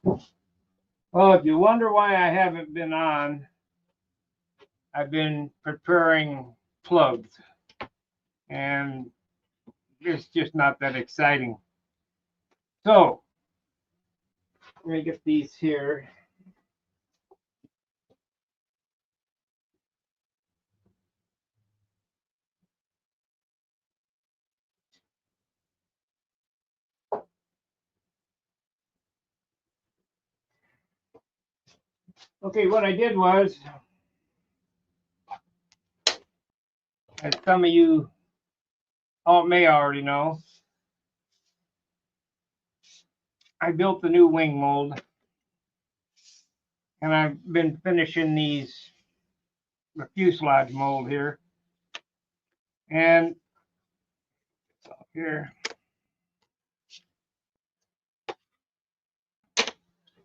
Well, if you wonder why I haven't been on, I've been preparing plugs, and it's just not that exciting. So, let me get these here. Okay, what I did was, as some of you may already know, I built the new wing mold, and I've been finishing the fuselage mold here. And here,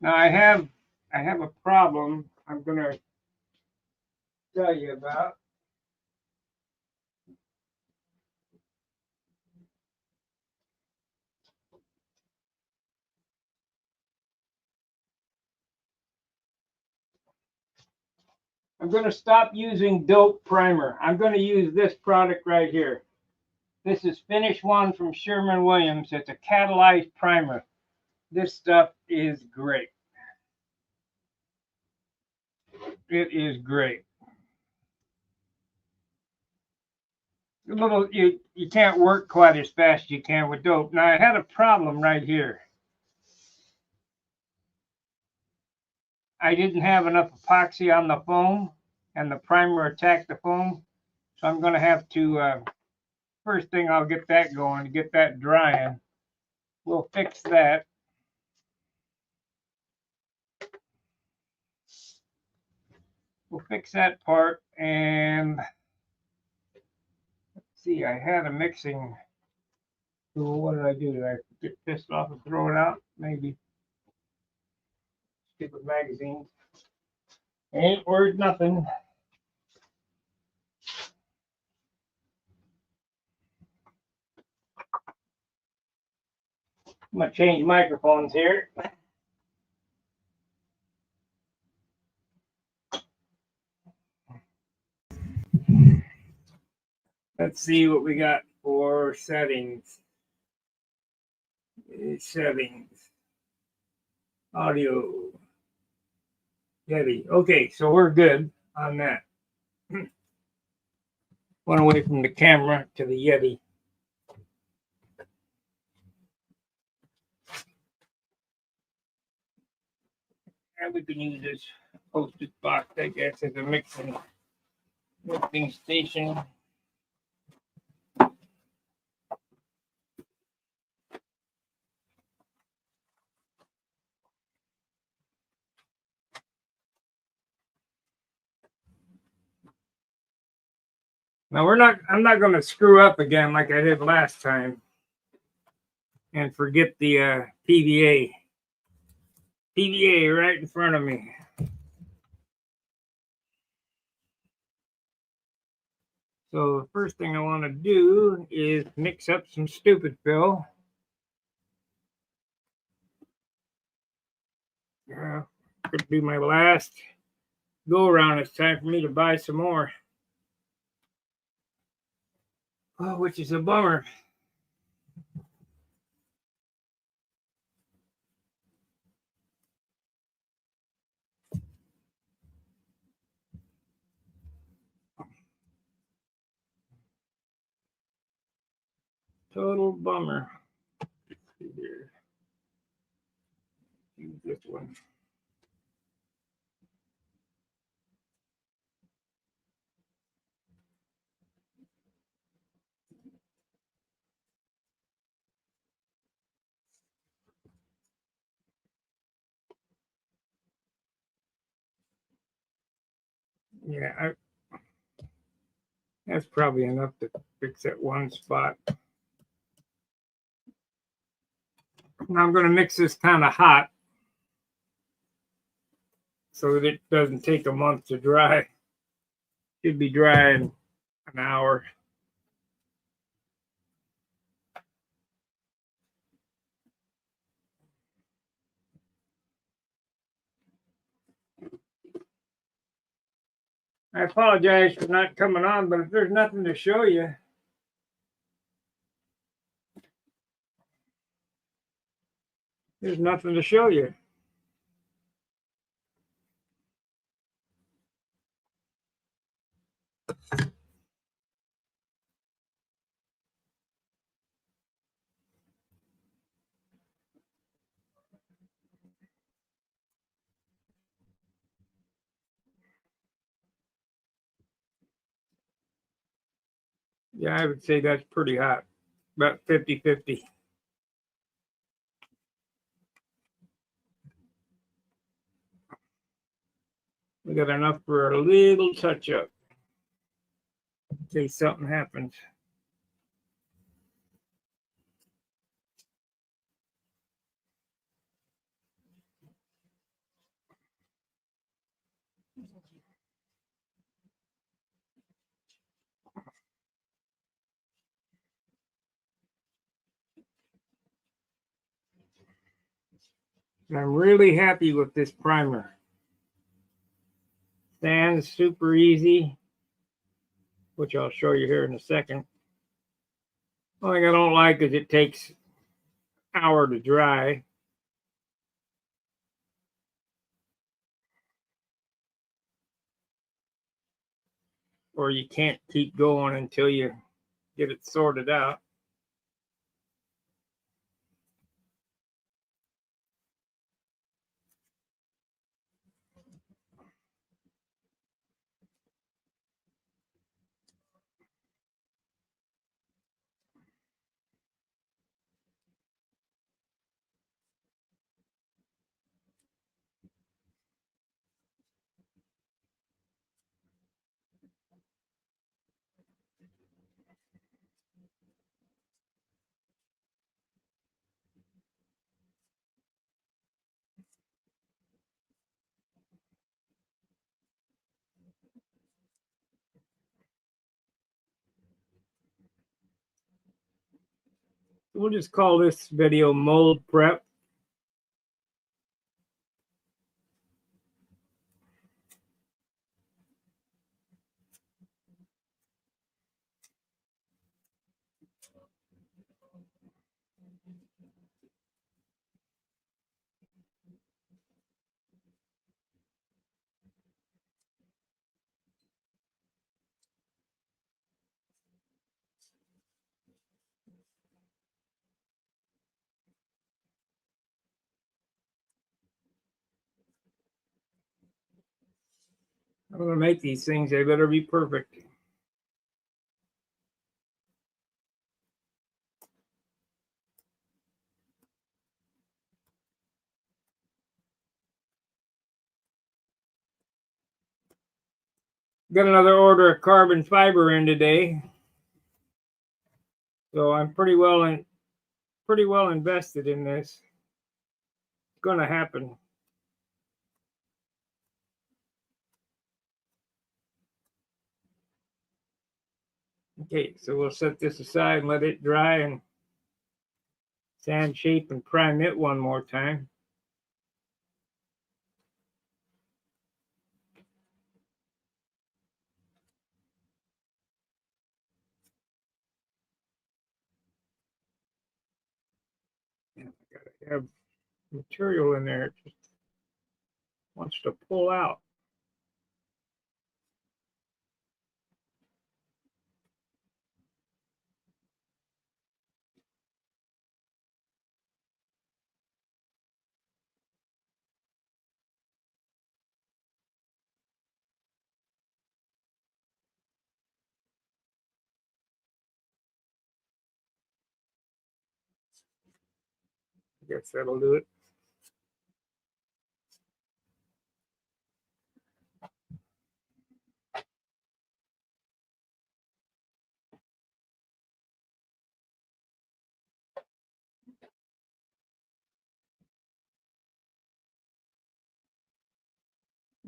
now I have a problem I'm going to tell you about. I'm going to stop using dope primer. I'm going to use this product right here. This is Finish One from Sherwin-Williams. It's a catalyzed primer. This stuff is great. It is great. You can't work quite as fast as you can with dope. Now I had a problem right here. I didn't have enough epoxy on the foam, and the primer attacked the foam. So I'm going to have to, first thing I'll get that going, to get that drying. We'll fix that. We'll fix that part, and let's see, I had a mixing tool. What did I do? Did I get pissed off and throw it out? Maybe. Stupid magazines. Ain't worth nothing. I'm going to change microphones here. Let's see what we got for settings. Settings. Audio. Yeti. Okay, so we're good on that. Went away from the camera to the Yeti. And we can use this postage box, I guess, as a mixing station. Now I'm not going to screw up again like I did last time and forget the PVA. PVA right in front of me. So the first thing I want to do is mix up some stupid fill. Could be my last go around. It's time for me to buy some more. Oh, which is a bummer. Total bummer. Here. Use this one. Yeah, that's probably enough to fix that one spot. Now I'm going to mix this kind of hot so that it doesn't take a month to dry. Should be dry in an hour. I apologize for not coming on, but if there's nothing to show you, there's nothing to show you. Yeah, I would say that's pretty hot. About 50-50. We got enough for a little touch up in case something happens. I'm really happy with this primer. Sands super easy, which I'll show you here in a second. One thing I don't like is it takes an hour to dry. Or you can't keep going until you get it sorted out. We'll just call this video mold prep. I'm going to make these things, they better be perfect. Got another order of carbon fiber in today. So I'm pretty well invested in this. It's going to happen. Okay, so we'll set this aside and let it dry and sand shape and prime it one more time. I gotta have material in there. It just wants to pull out. I guess that'll do it.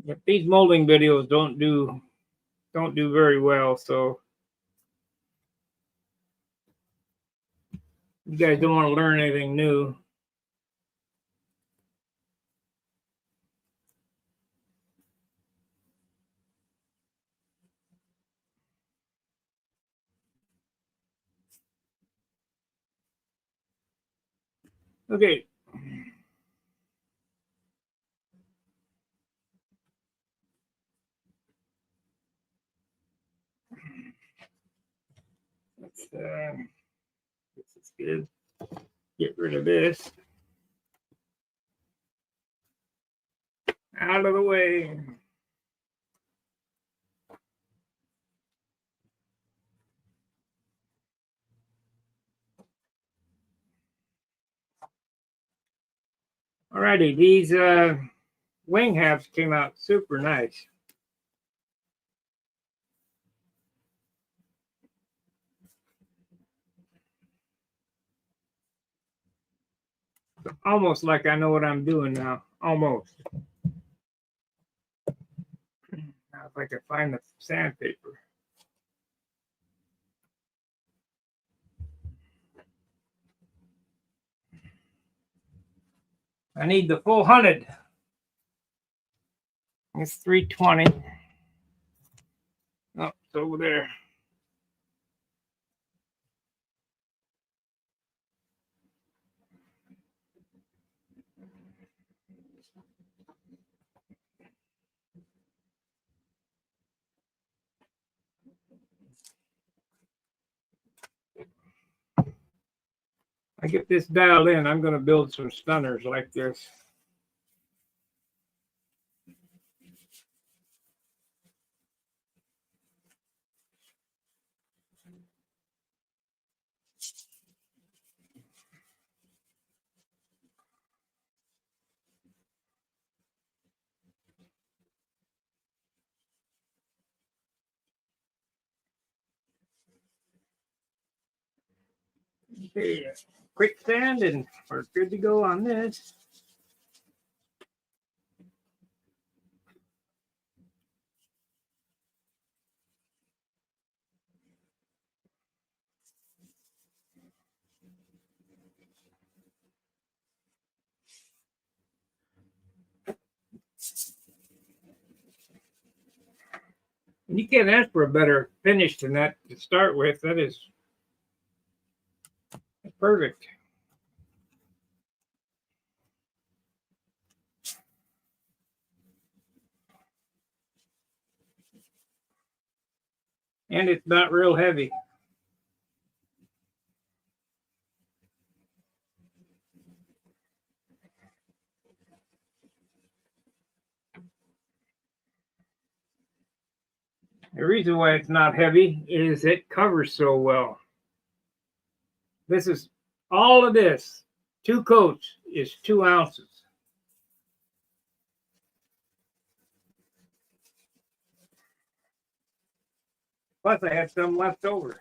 Yep, these molding videos don't do very well, so you guys don't want to learn anything new. Okay. This is good. Get rid of this. Out of the way. Alrighty, these wing halves came out super nice. Almost like I know what I'm doing now. Almost. Now if I can find the sandpaper. I need the full 100. It's 320. Oh, it's over there. I get this dialed in, I'm going to build some stunners like this. Okay, quick sand and we're good to go on this. And you can't ask for a better finish than that to start with. That is perfect. And it's not real heavy. The reason why it's not heavy is it covers so well. This is all of this. 2 coats is 2 ounces. Plus I had some left over.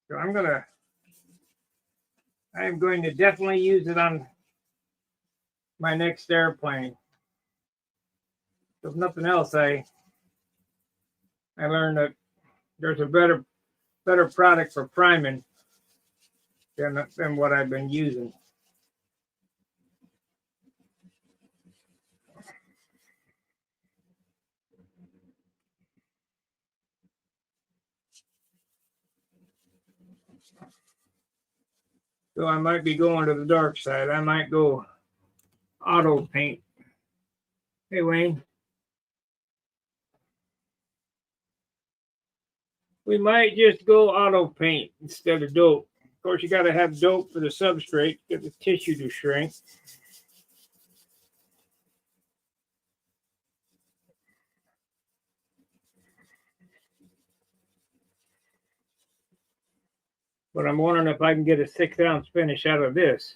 So I am going to definitely use it on my next airplane. If nothing else, I learned that there's a better product for priming than what I've been using. So I might be going to the dark side. I might go auto paint. Hey, Wayne. We might just go auto paint instead of dope. Of course, you got to have dope for the substrate, get the tissue to shrink. But I'm wondering if I can get a 6-ounce finish out of this.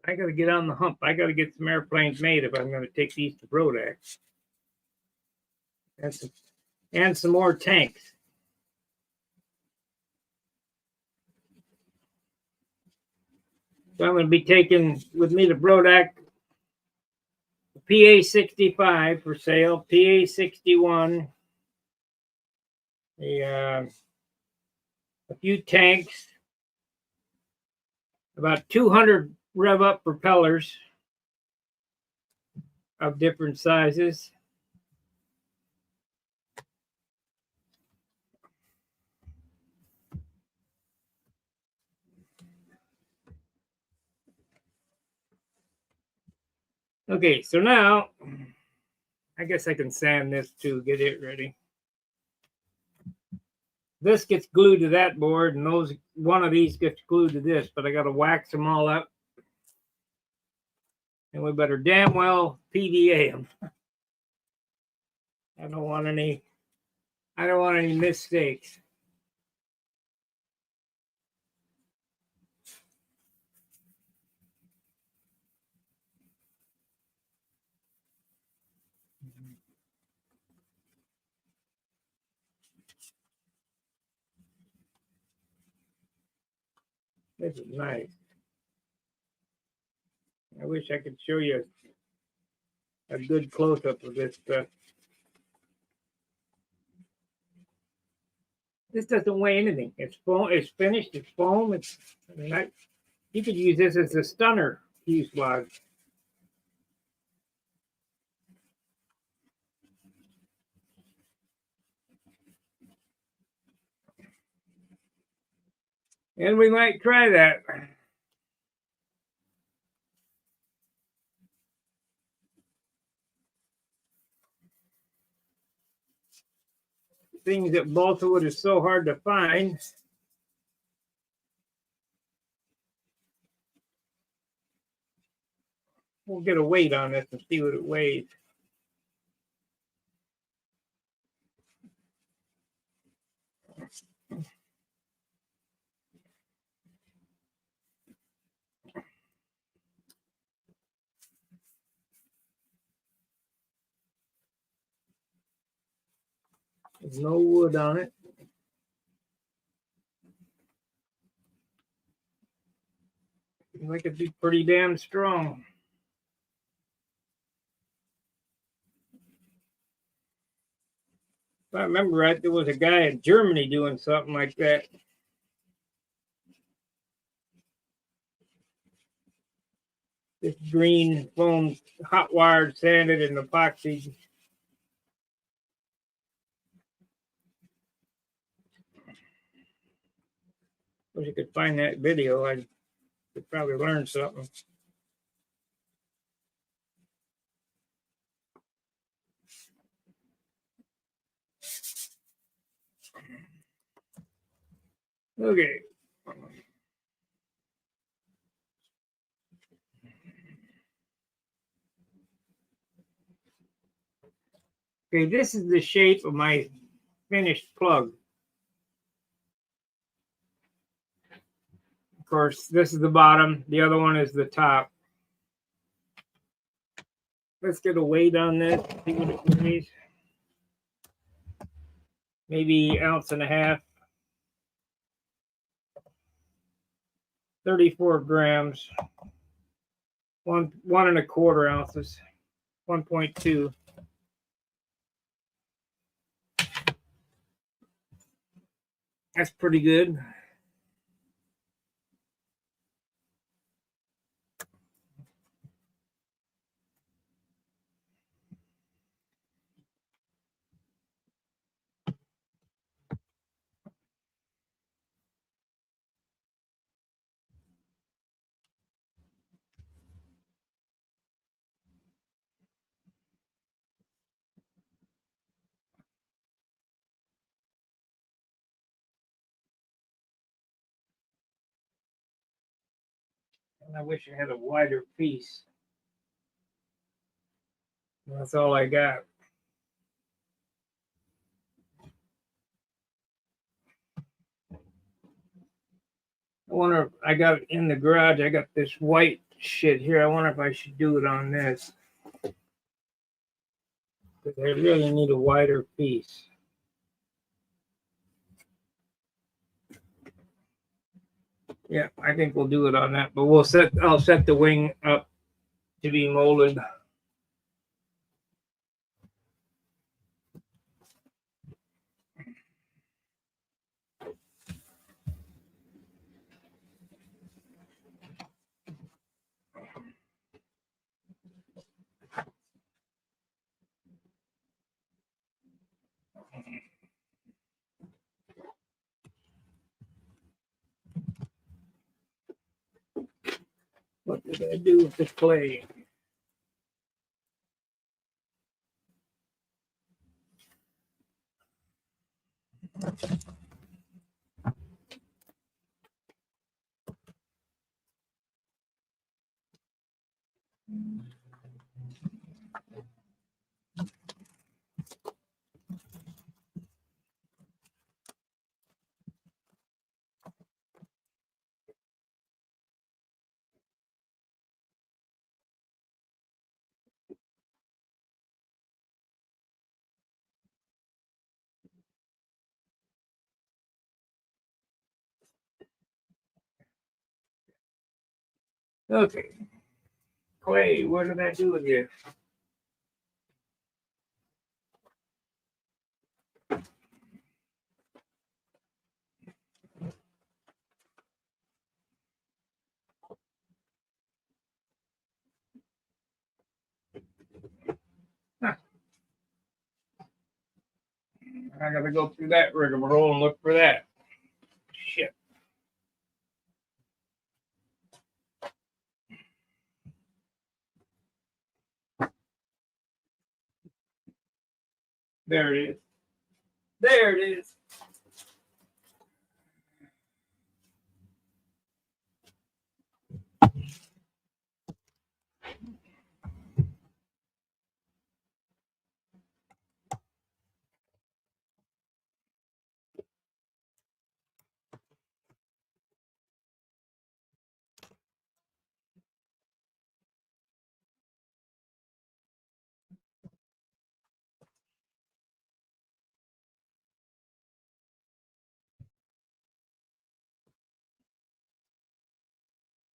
I got to get on the hump. I got to get some airplanes made if I'm going to take these to Brodax. And some more tanks. So I'm going to be taking with me to Brodax PA-65 for sale, PA-61, a few tanks, about 200 rev-up propellers of different sizes. Okay, so now I guess I can sand this too, get it ready. This gets glued to that board, and one of these gets glued to this, but I got to wax them all up. And we better damn well PDA them. I don't want any mistakes. This is nice. I wish I could show you a good close-up of this stuff. This doesn't weigh anything. It's foam. It's finished. It's foam. You could use this as a stunner fuselage. And we might try that. Things that balsa wood is so hard to find. We'll get a weight on this and see what it weighs. There's no wood on it. Like it'd be pretty damn strong. If I remember right, there was a guy in Germany doing something like that. This green foam, hot wired, sanded, and epoxy. Wish I could find that video. I could probably learn something. Okay. Okay, this is the shape of my finished plug. Of course, this is the bottom. The other one is the top. Let's get a weight on this. See what it weighs. Maybe 1.5 ounces. 34 grams. 1.25 ounces. 1.2. That's pretty good. And I wish I had a wider piece. That's all I got. I got in the garage, I got this white shit here. I wonder if I should do it on this. Because I really need a wider piece. Yeah, I think we'll do it on that. But I'll set the wing up to be molded. What did I do with the clay? Okay. Clay, what did I do with you? Huh. I gotta go through that rigmarole and look for that. Shit. There it is. There it is.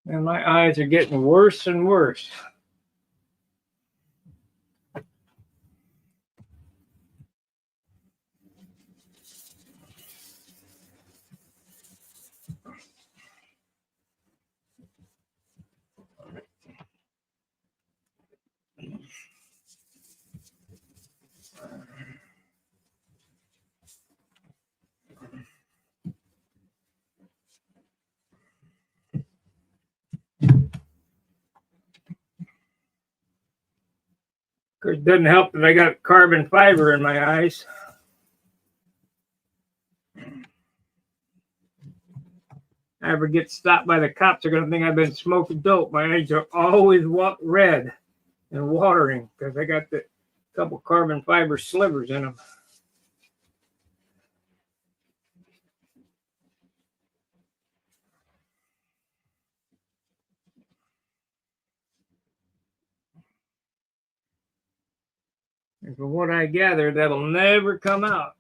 And my eyes are getting worse and worse. Of course, it doesn't help that I got carbon fiber in my eyes. I ever get stopped by the cops, they're going to think I've been smoking dope. My eyes are always red and watering because I got the couple carbon fiber slivers in them. And from what I gather, that'll never come out.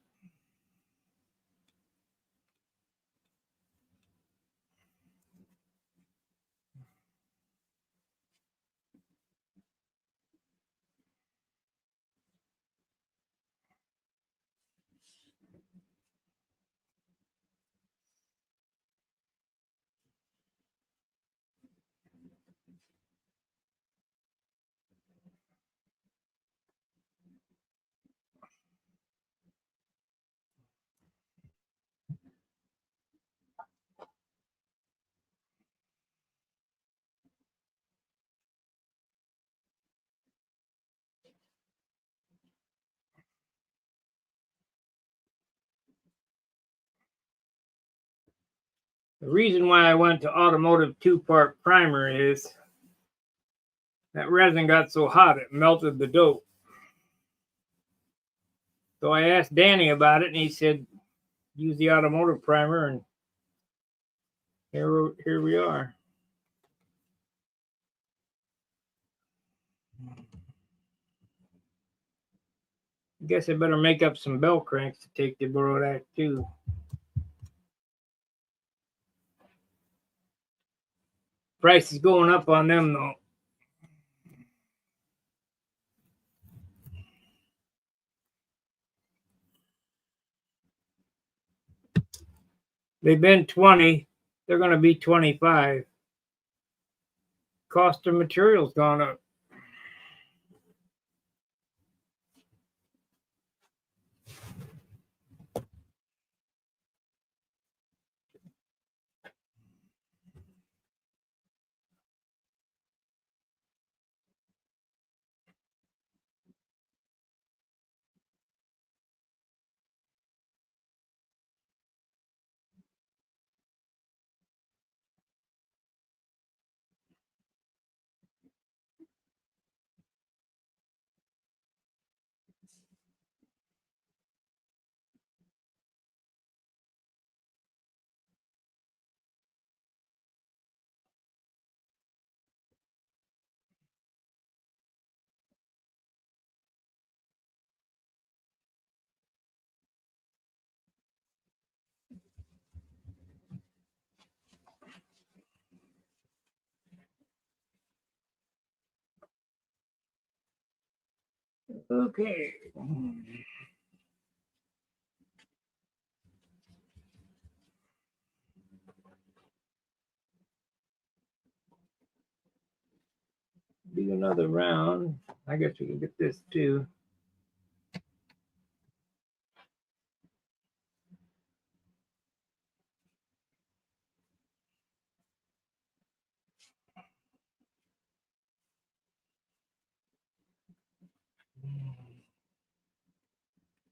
The reason why I went to automotive 2-part primer is that resin got so hot it melted the dope. So I asked Danny about it, and he said, use the automotive primer, and here we are. I guess I better make up some bell cranks to take to Borodac too. Price is going up on them though. They've been 20, they're going to be 25. Cost of materials gone up. Okay. Do another round. I guess we can get this too.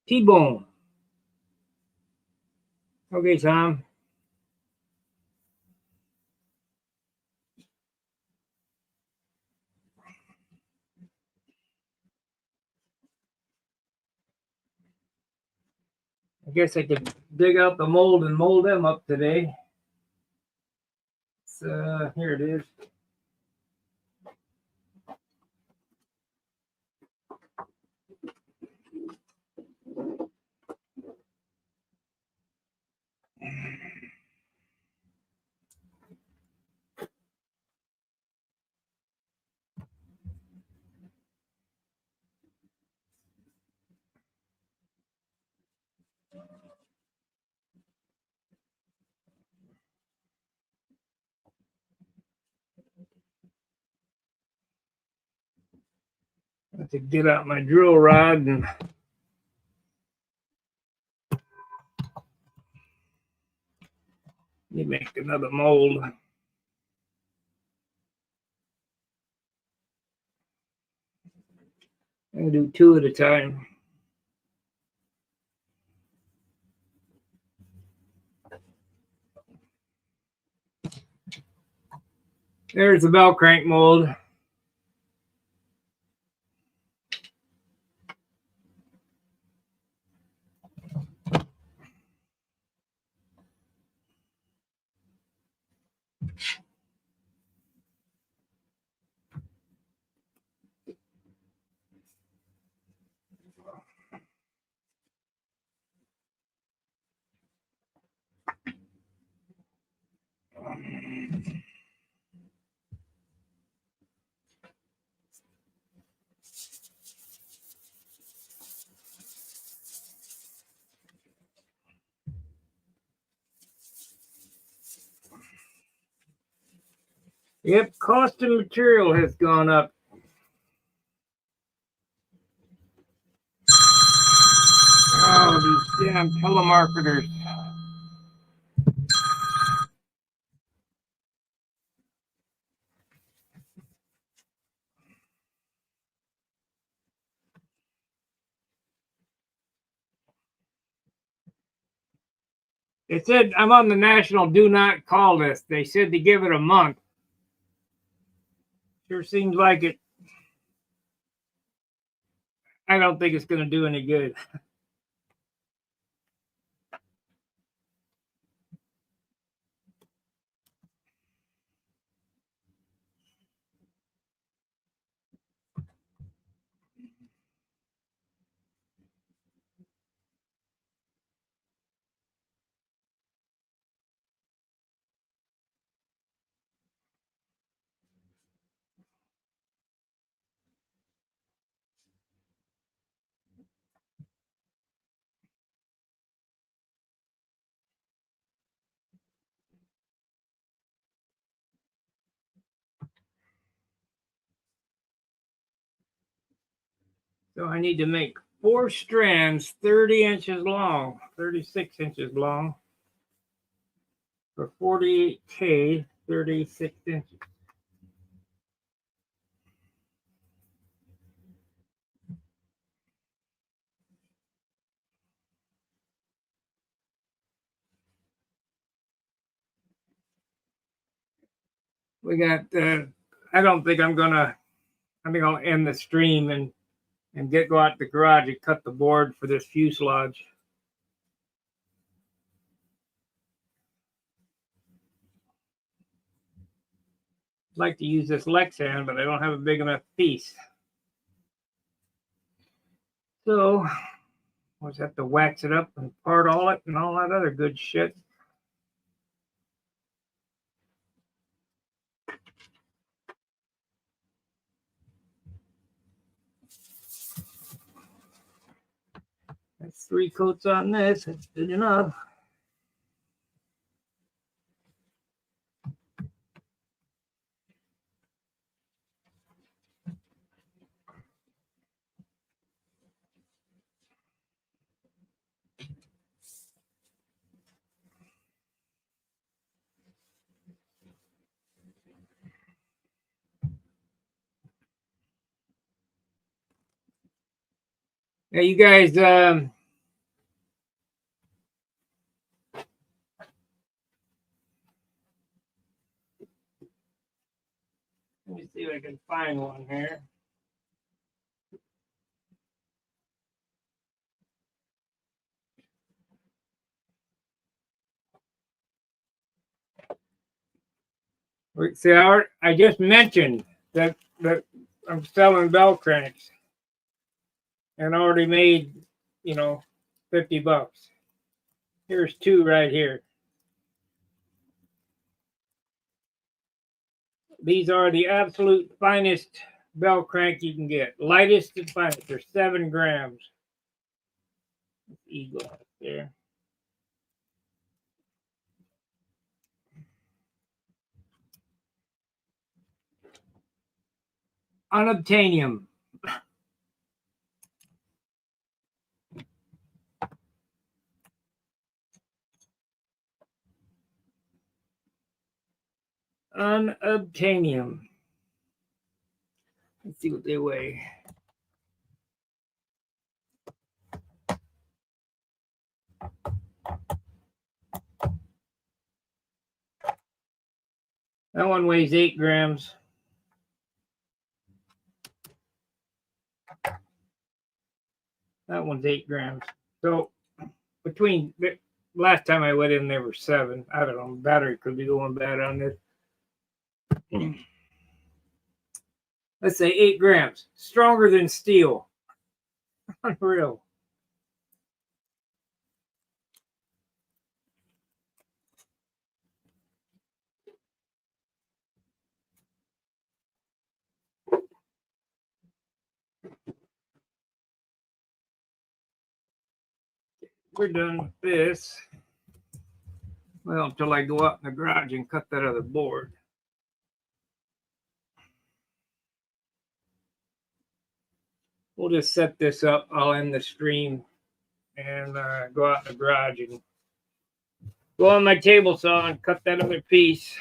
T-bone. Okay, Tom. I guess I could dig out the mold and mold them up today. So here it is. I have to get out my drill rod and make another mold. I'm gonna do 2 at a time. There's the bell crank mold. Yep, cost of material has gone up. Oh, these damn telemarketers. They said I'm on the national do not call list. They said to give it a month. Sure seems like it. I don't think it's going to do any good. So I need to make 4 strands 30 inches long, 36 inches long for 48K, 36 inches. We got, I don't think I'm gonna, I think I'll end the stream and go out the garage and cut the board for this fuselage. I'd like to use this Lexan, but I don't have a big enough piece. So we'll just have to wax it up and part all it and all that other good shit. That's 3 coats on this. That's good enough. Now, you guys, let me see if I can find one here. See, I just mentioned that I'm selling bell cranks and already made, $50. Here's 2 right here. These are the absolute finest bell crank you can get. Lightest and finest. They're 7 grams. Eagle up there. Unobtainium. Unobtainium. Let's see what they weigh. That one weighs 8 grams. That one's 8 grams. So between the last time I went in, there were 7. I don't know. Battery could be going bad on this. Let's say 8 grams. Stronger than steel. Unreal. We're done with this. Well, until I go out in the garage and cut that other board. We'll just set this up. I'll end the stream and go out in the garage and go on my table saw and cut that other piece.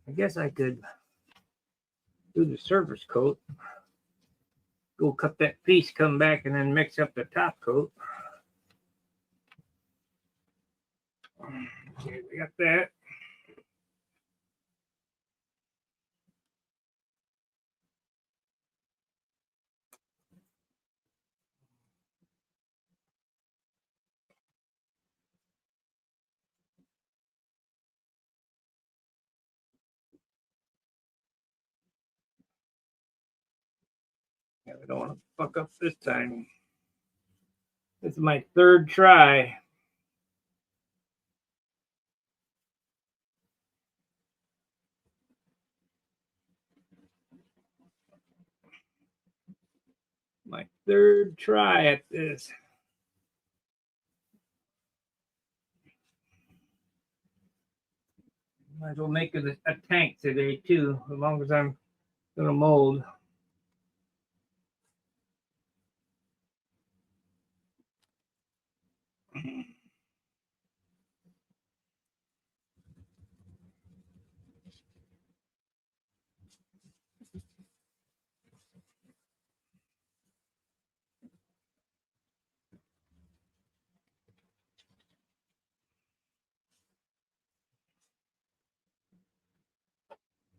I guess I could do the surface coat. Go cut that piece, come back, and then mix up the top coat. Okay, we got that. Yeah, we don't want to fuck up this time. This is my 3rd try. My 3rd try at this. Might as well make it a tank today too, as long as I'm gonna mold.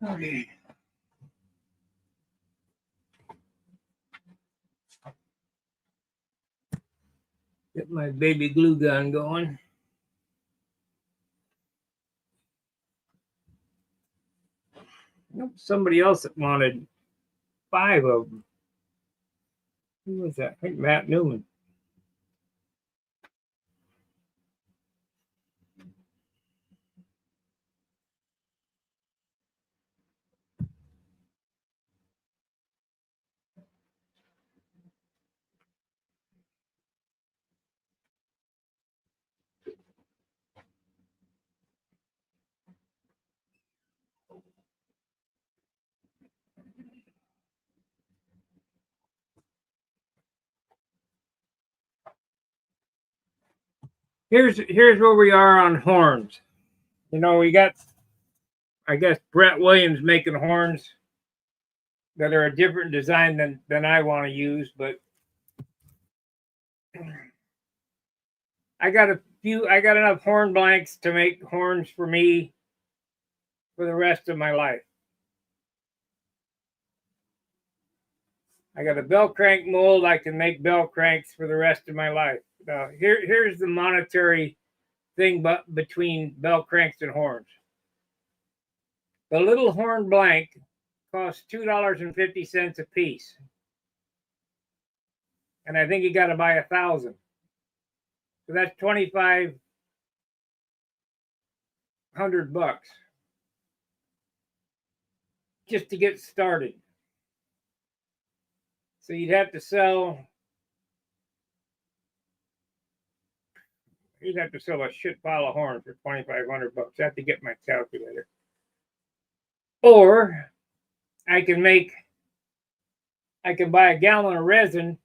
Okay. Get my baby glue gun going. Nope, somebody else that wanted 5 of them. Who was that? I think Matt Newman. Here's where we are on horns. You know, we got, I guess, Brett Williams making horns that are a different design than I want to use, but I got enough horn blanks to make horns for me for the rest of my life. I got a bell crank mold. I can make bell cranks for the rest of my life. Now, here's the monetary thing between bell cranks and horns. The little horn blank costs $2.50 a piece. And I think you got to buy 1,000. So that's $2,500 just to get started. So you'd have to sell a shit pile of horn for $2,500. I have to get my calculator. Or I can buy a gallon of resin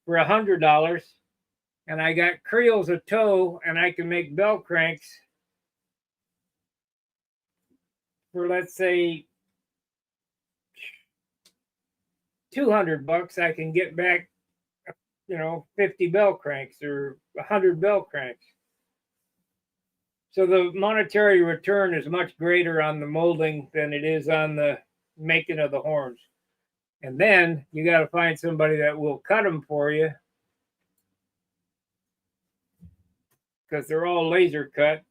for $100, and I got creels of tow, and I can make bell cranks for, let's say, $200. I can get back, 50 bell cranks or 100 bell cranks. So the monetary return is much greater on the molding than it is on the making of the horns. And then you got to find somebody that will cut them for you, because they're all laser cut.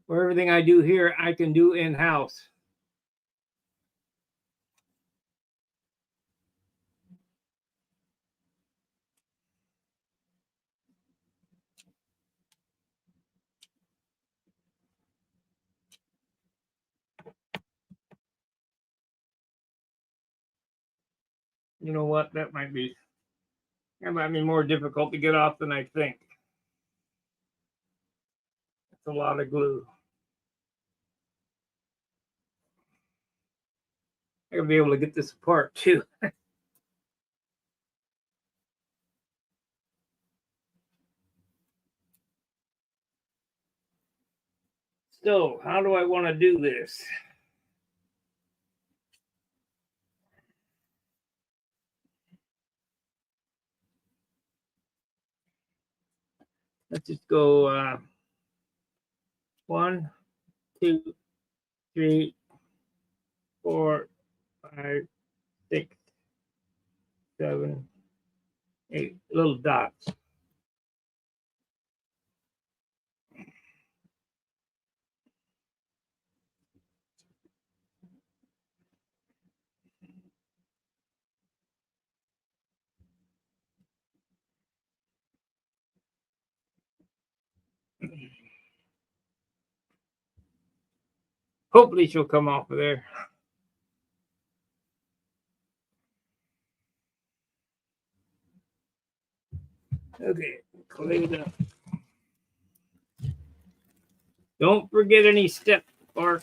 For everything I do here, I can do in-house. You know what? That might be more difficult to get off than I think. It's a lot of glue. I gotta be able to get this apart too. So, how do I want to do this? Let's just go 1, 2, 3, 4, 5, 6, 7, 8 little dots. Hopefully she'll come off of there. Okay, clean it up. Don't forget any step bark.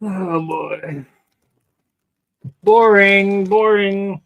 Oh boy. Boring, boring.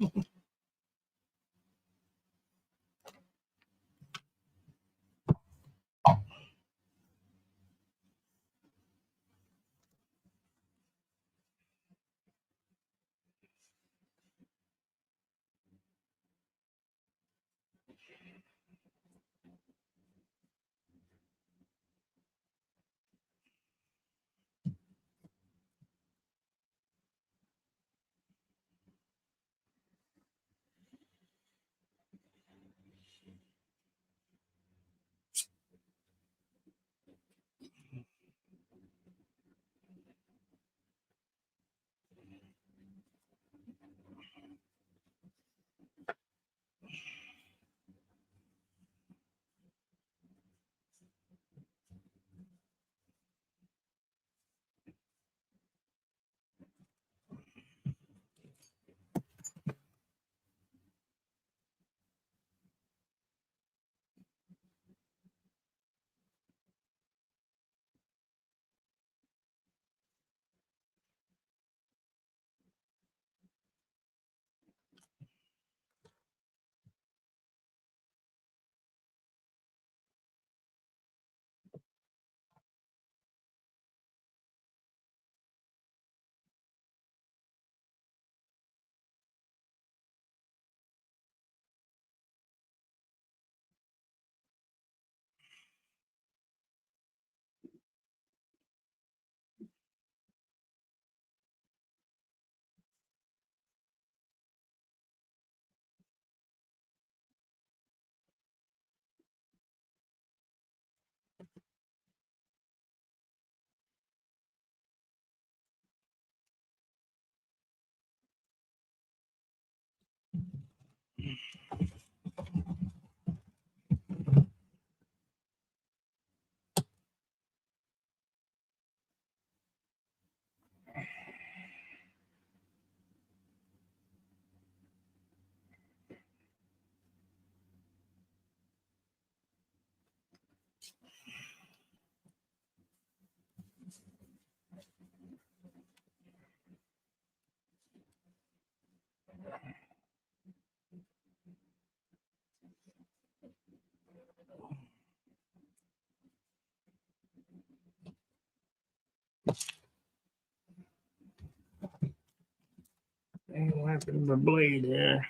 What happened to the blade here?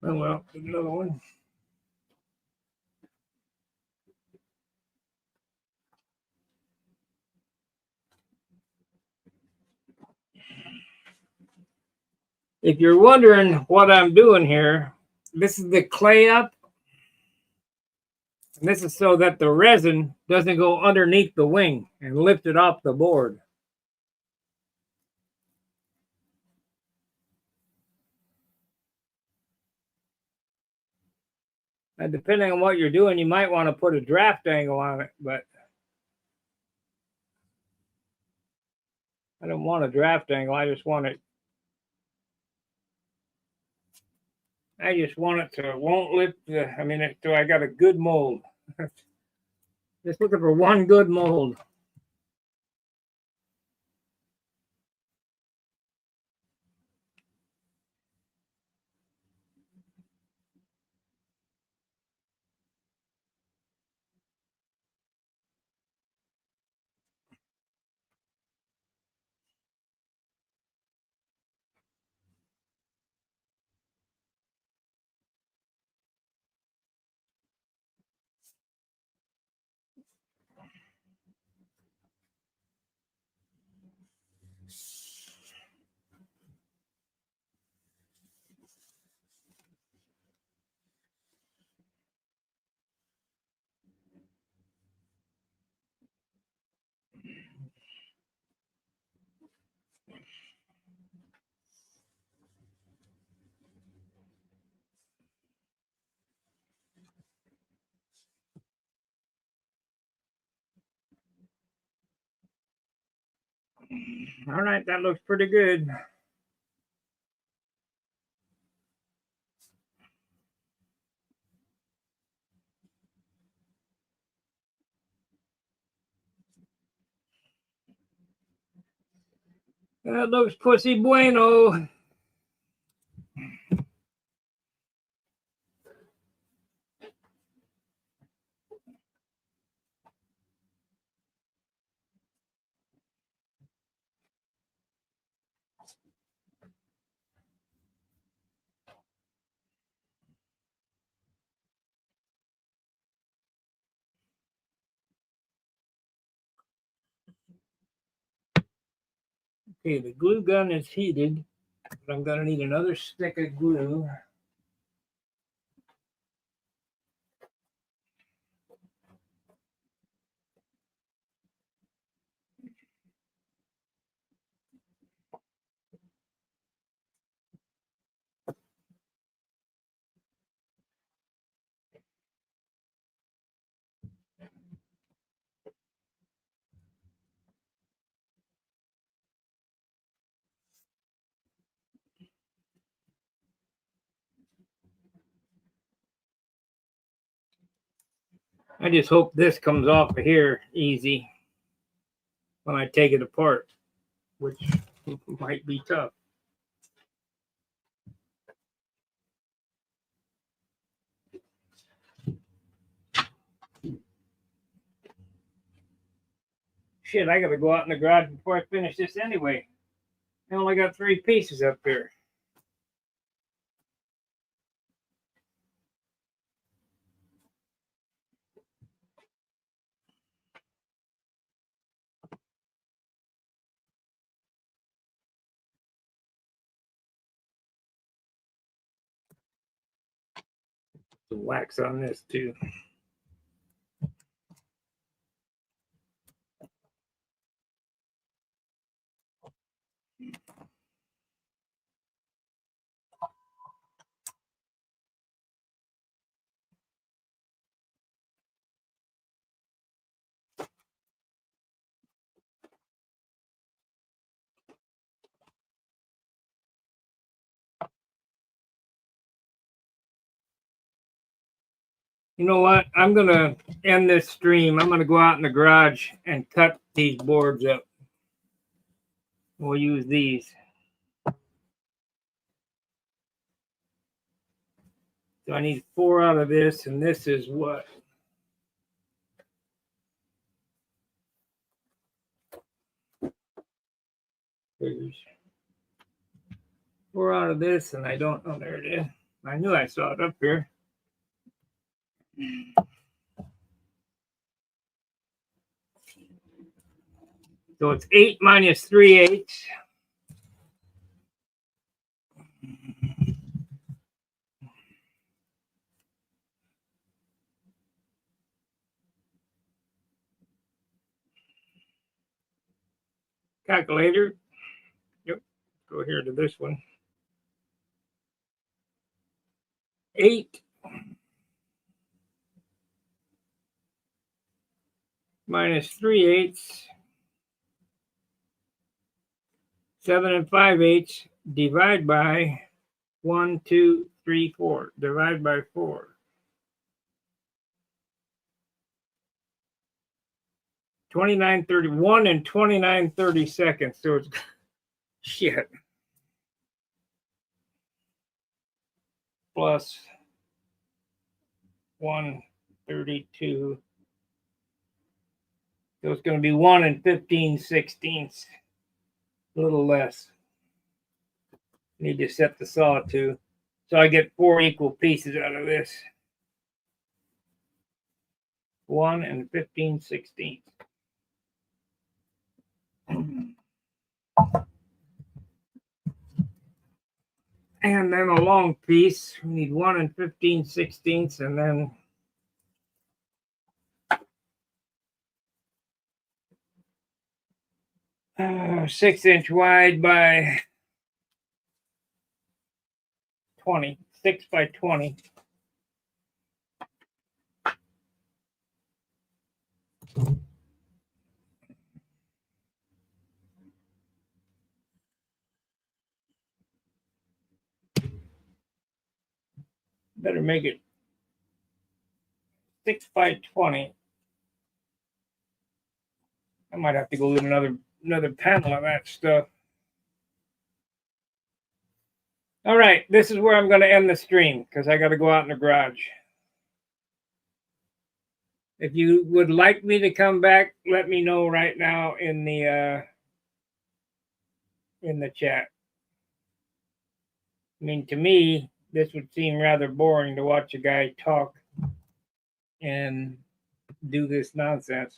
Oh well, another one. If you're wondering what I'm doing here, this is the clay up. And this is so that the resin doesn't go underneath the wing and lift it off the board. And depending on what you're doing, you might want to put a draft angle on it, but I don't want a draft angle. I just want it to won't lift the, so I got a good mold. Just looking for one good mold. All right, that looks pretty good. That looks pussy bueno. Okay, the glue gun is heated, but I'm going to need another stick of glue. I just hope this comes off of here easy when I take it apart, which might be tough. Shit, I gotta go out in the garage before I finish this anyway. I only got 3 pieces up here. Some wax on this too. You know what? I'm gonna end this stream. I'm gonna go out in the garage and cut these boards up. We'll use these. So I need 4 out of this, and this is what? Figures. 4 out of this, and I don't know. There it is. I knew I saw it up here. So it's 8 minus 3/8. Calculator. Yep. Go here to this one. 8 minus 3/8. 7 5/8. Divide by 1, 2, 3, 4. Divide by 4. 29/31 and 29/32. So it's shit. Plus 1/32. So it's going to be 1 15/16. A little less. Need to set the saw to. So I get 4 equal pieces out of this. 1 15/16. And then a long piece. We need 1 15/16, and then 6-inch wide by 20. 6 by 20. Better make it 6 by 20. I might have to go with another panel of that stuff. All right, this is where I'm going to end the stream because I got to go out in the garage. If you would like me to come back, let me know right now in the chat. I mean, to me, this would seem rather boring to watch a guy talk and do this nonsense.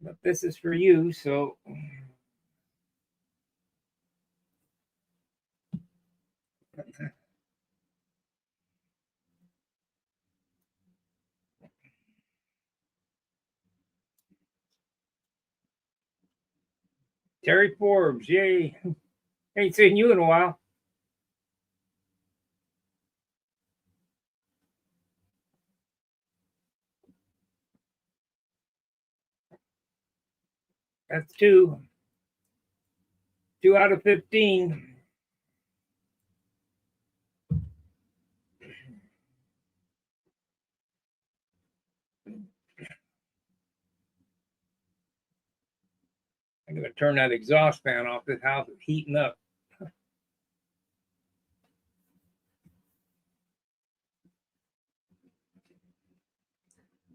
But this is for you, so Terry Forbes, yay. Ain't seen you in a while. That's 2. 2 out of 15. I'm going to turn that exhaust fan off. This house is heating up.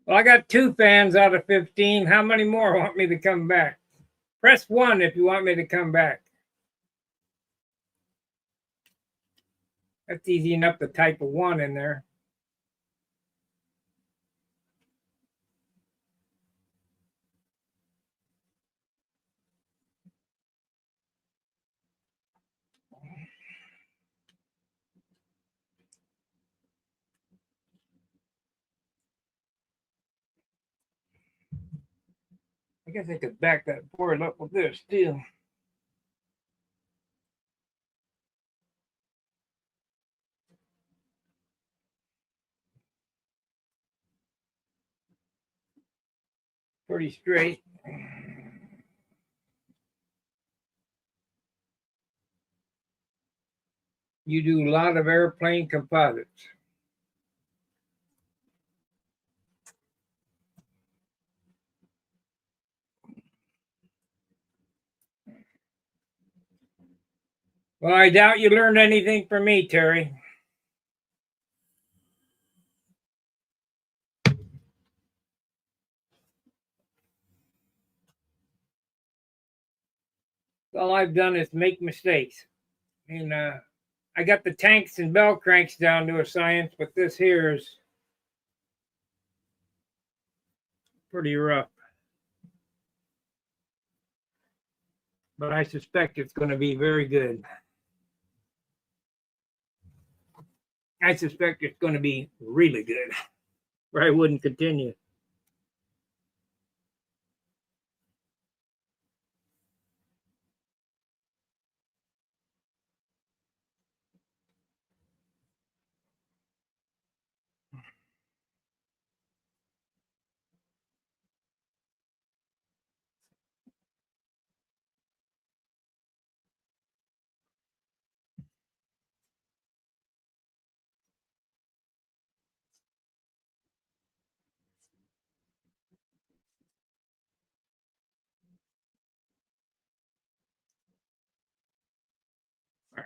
Well, I got 2 fans out of 15. How many more want me to come back? Press 1 if you want me to come back. That's easy enough to type a 1 in there. I guess I could back that board up with this too. Pretty straight. You do a lot of airplane composites. Well, I doubt you learned anything from me, Terry. All I've done is make mistakes. And I got the tanks and bell cranks down to a science, but this here is pretty rough. But I suspect it's going to be very good. I suspect it's going to be really good, or I wouldn't continue.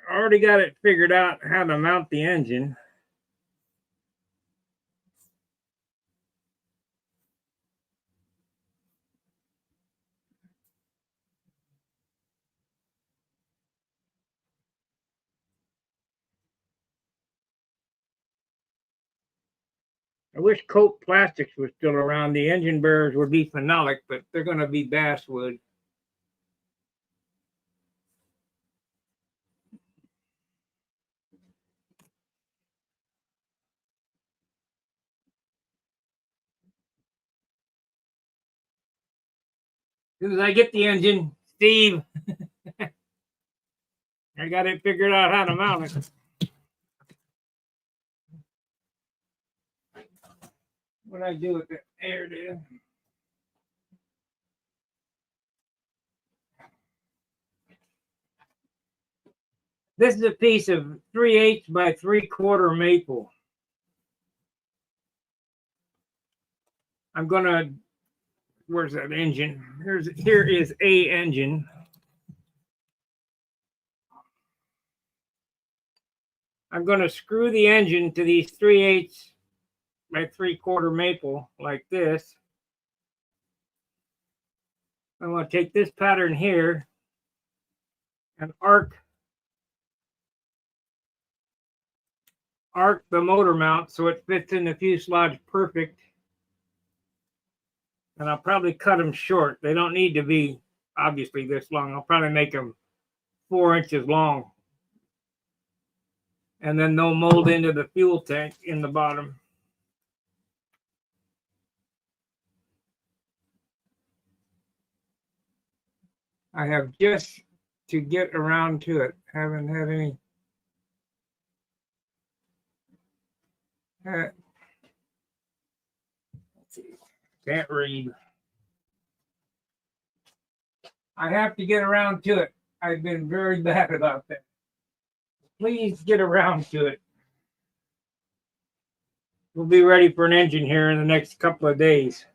I already got it figured out how to mount the engine. I wish Cope Plastics was still around. The engine bearers would be phenolic, but they're going to be basswood. As soon as I get the engine, Steve, I got it figured out how to mount it. What I do with it? There it is. This is a piece of 3/8 by 3/4 maple. I'm gonna. Where's that engine? Here is a engine. I'm gonna screw the engine to these 3/8 by 3/4 maple like this. I'm gonna take this pattern here and arc the motor mount so it fits in the fuselage perfect. And I'll probably cut them short. They don't need to be obviously this long. I'll probably make them 4 inches long. And then they'll mold into the fuel tank in the bottom. I have just to get around to it. Haven't had any. Let's see. Can't read. I have to get around to it. I've been very bad about that. Please get around to it. We'll be ready for an engine here in the next couple of days.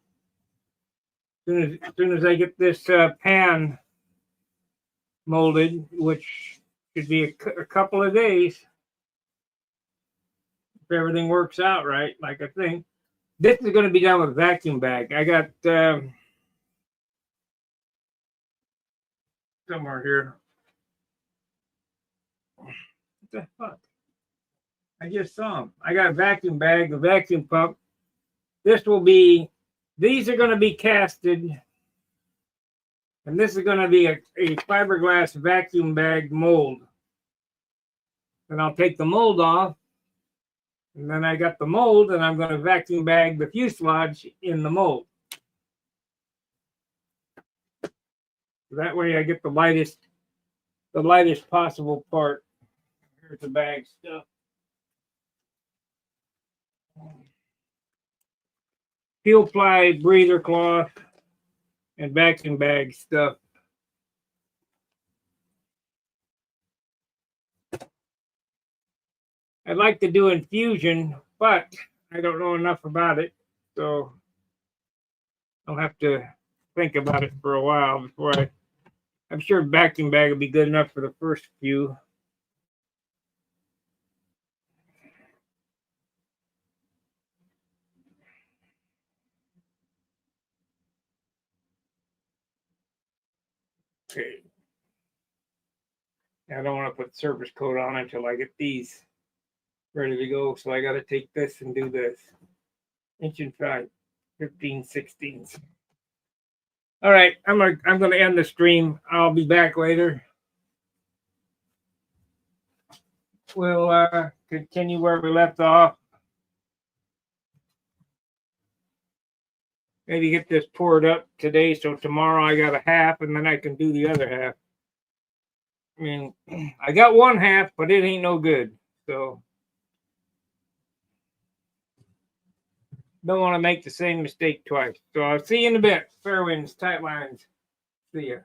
As soon as I get this pan molded, which should be a couple of days, if everything works out right, like I think. This is going to be done with vacuum bag. I got somewhere here. What the fuck? I just saw them. I got a vacuum bag, a vacuum pump. These are going to be casted. And this is going to be a fiberglass vacuum bag mold. And I'll take the mold off. And then I got the mold, and I'm going to vacuum bag the fuselage in the mold. That way I get the lightest possible part. Here's the bag stuff. Fuel ply, breather cloth, and vacuum bag stuff. I'd like to do infusion, but I don't know enough about it, so I'll have to think about it for a while before I'm sure vacuum bag will be good enough for the first few. Okay. I don't want to put surface coat on until I get these ready to go. So I got to take this and do this. 1 and 5, 15/16. All right, I'm gonna end the stream. I'll be back later. We'll continue where we left off. Maybe get this poured up today, so tomorrow I got a half, and then I can do the other half. I mean, I got one half, but it ain't no good. So don't want to make the same mistake twice. So I'll see you in a bit. Fair winds, tight lines. See ya.